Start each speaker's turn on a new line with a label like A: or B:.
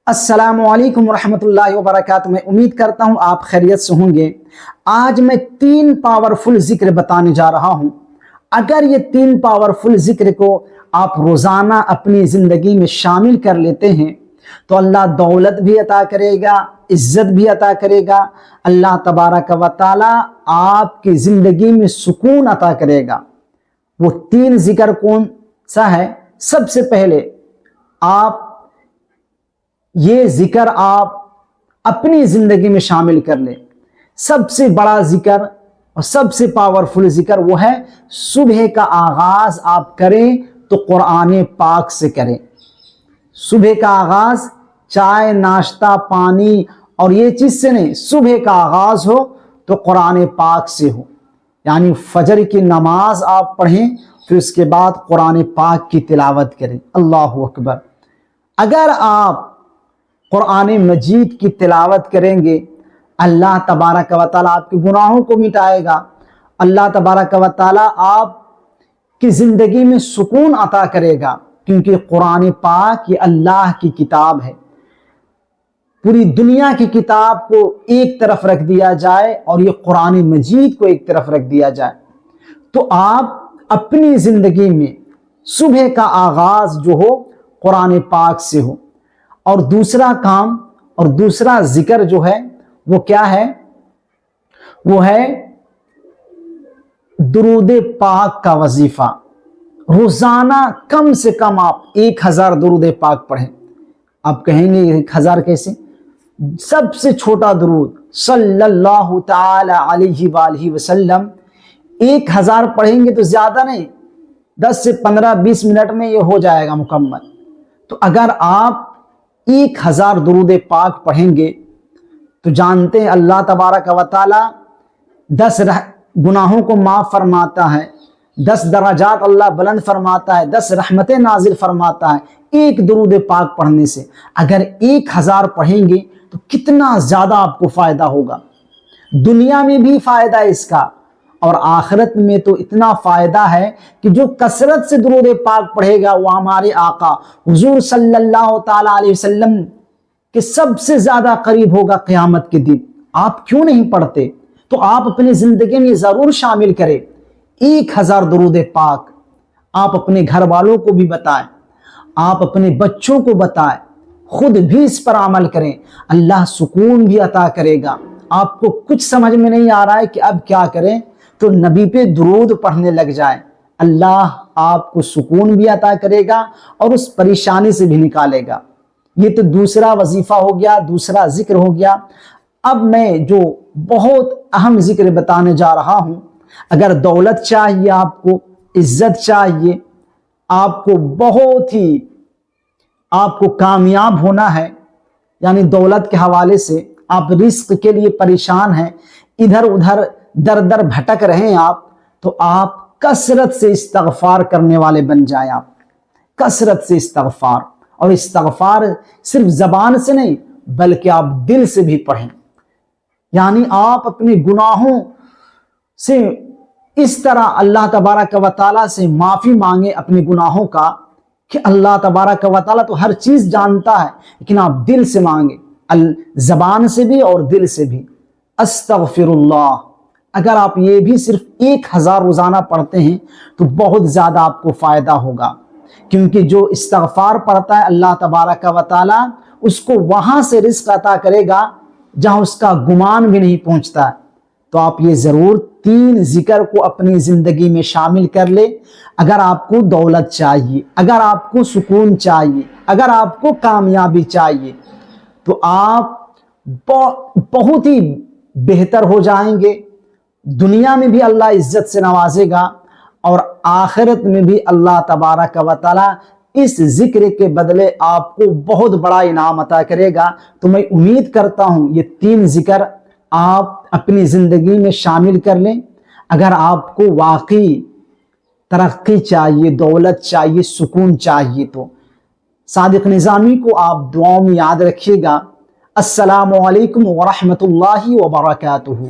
A: السلام علیکم ورحمۃ اللہ وبرکاتہ۔ میں امید کرتا ہوں آپ خیریت سے ہوں گے۔ آج میں 3 پاورفل ذکر بتانے جا رہا ہوں۔ اگر یہ 3 پاورفل ذکر کو آپ روزانہ اپنی زندگی میں شامل کر لیتے ہیں تو اللہ دولت بھی عطا کرے گا، عزت بھی عطا کرے گا۔ اللہ تبارک و تعالی آپ کی زندگی میں سکون عطا کرے گا۔ وہ 3 ذکر کون سا ہے؟ سب سے پہلے یہ ذکر آپ اپنی زندگی میں شامل کر لیں۔ سب سے بڑا ذکر اور سب سے پاورفل ذکر وہ ہے صبح کا آغاز آپ کریں تو قرآن پاک سے کریں۔ صبح کا آغاز چائے، ناشتہ، پانی اور یہ چیز سے نہیں، صبح کا آغاز ہو تو قرآن پاک سے ہو، یعنی فجر کی نماز آپ پڑھیں پھر اس کے بعد قرآن پاک کی تلاوت کریں۔ اللہ اکبر۔ اگر آپ قرآن مجید کی تلاوت کریں گے اللہ تبارک و تعالیٰ آپ کے گناہوں کو مٹائے گا۔ اللہ تبارک و تعالیٰ آپ کی زندگی میں سکون عطا کرے گا، کیونکہ قرآن پاک یہ اللہ کی کتاب ہے۔ پوری دنیا کی کتاب کو ایک طرف رکھ دیا جائے اور یہ قرآن مجید کو ایک طرف رکھ دیا جائے تو آپ اپنی زندگی میں صبح کا آغاز جو ہو قرآن پاک سے ہو۔ اور دوسرا کام اور دوسرا ذکر جو ہے وہ کیا ہے؟ وہ ہے درود پاک کا وظیفہ۔ روزانہ کم سے کم آپ 1000 درود پاک پڑھیں۔ آپ کہیں گے 1000 کیسے؟ سب سے چھوٹا درود صلی اللہ تعالی علیہ وآلہ وسلم 1000 پڑھیں گے تو زیادہ نہیں، 10 سے 15-20 منٹ میں یہ ہو جائے گا مکمل۔ تو اگر آپ 1000 درود پاک پڑھیں گے تو جانتے ہیں اللہ تبارک و تعالی 10 گناہوں کو معاف فرماتا ہے، 10 درجات اللہ بلند فرماتا ہے، 10 رحمتیں نازل فرماتا ہے ایک درود پاک پڑھنے سے۔ اگر 1000 پڑھیں گے تو کتنا زیادہ آپ کو فائدہ ہوگا۔ دنیا میں بھی فائدہ ہے اس کا اور آخرت میں تو اتنا فائدہ ہے کہ جو کثرت سے درود پاک پڑھے گا وہ ہمارے آقا حضور صلی اللہ تعالی علیہ وسلم کے سب سے زیادہ قریب ہوگا قیامت کے دن۔ آپ کیوں نہیں پڑھتے؟ تو آپ اپنی زندگی میں ضرور شامل کریں 1000 درود پاک۔ آپ اپنے گھر والوں کو بھی بتائیں، آپ اپنے بچوں کو بتائیں، خود بھی اس پر عمل کریں۔ اللہ سکون بھی عطا کرے گا۔ آپ کو کچھ سمجھ میں نہیں آ رہا ہے کہ اب کیا کریں تو نبی پہ درود پڑھنے لگ جائیں۔ اللہ آپ کو سکون بھی عطا کرے گا اور اس پریشانی سے بھی نکالے گا۔ یہ تو دوسرا وظیفہ ہو گیا، دوسرا ذکر ہو گیا۔ اب میں جو بہت اہم ذکر بتانے جا رہا ہوں، اگر دولت چاہیے، آپ کو عزت چاہیے، آپ کو بہت ہی آپ کو کامیاب ہونا ہے، یعنی دولت کے حوالے سے آپ رزق کے لیے پریشان ہیں، ادھر ادھر در در بھٹک رہے ہیں آپ، تو آپ کثرت سے استغفار کرنے والے بن جائیں۔ آپ کثرت سے استغفار، اور استغفار صرف زبان سے نہیں بلکہ آپ دل سے بھی پڑھیں، یعنی آپ اپنے گناہوں سے اس طرح اللہ تبارک و تعالیٰ سے معافی مانگیں اپنے گناہوں کا کہ اللہ تبارک و تعالیٰ تو ہر چیز جانتا ہے، لیکن آپ دل سے مانگیں، زبان سے بھی اور دل سے بھی۔ استغفر اللہ، اگر آپ یہ بھی صرف 1000 روزانہ پڑھتے ہیں تو بہت زیادہ آپ کو فائدہ ہوگا، کیونکہ جو استغفار پڑھتا ہے اللہ تبارک و تعالیٰ اس کو وہاں سے رزق عطا کرے گا جہاں اس کا گمان بھی نہیں پہنچتا ہے۔ تو آپ یہ ضرور 3 ذکر کو اپنی زندگی میں شامل کر لیں۔ اگر آپ کو دولت چاہیے، اگر آپ کو سکون چاہیے، اگر آپ کو کامیابی چاہیے تو آپ بہت ہی بہتر ہو جائیں گے۔ دنیا میں بھی اللہ عزت سے نوازے گا اور آخرت میں بھی اللہ تبارک و تعالیٰ اس ذکر کے بدلے آپ کو بہت بڑا انعام عطا کرے گا۔ تو میں امید کرتا ہوں یہ 3 ذکر آپ اپنی زندگی میں شامل کر لیں۔ اگر آپ کو واقعی ترقی چاہیے، دولت چاہیے، سکون چاہیے تو صادق نظامی کو آپ دعاؤں میں یاد رکھیے گا۔ السلام علیکم ورحمۃ اللہ وبرکاتہ۔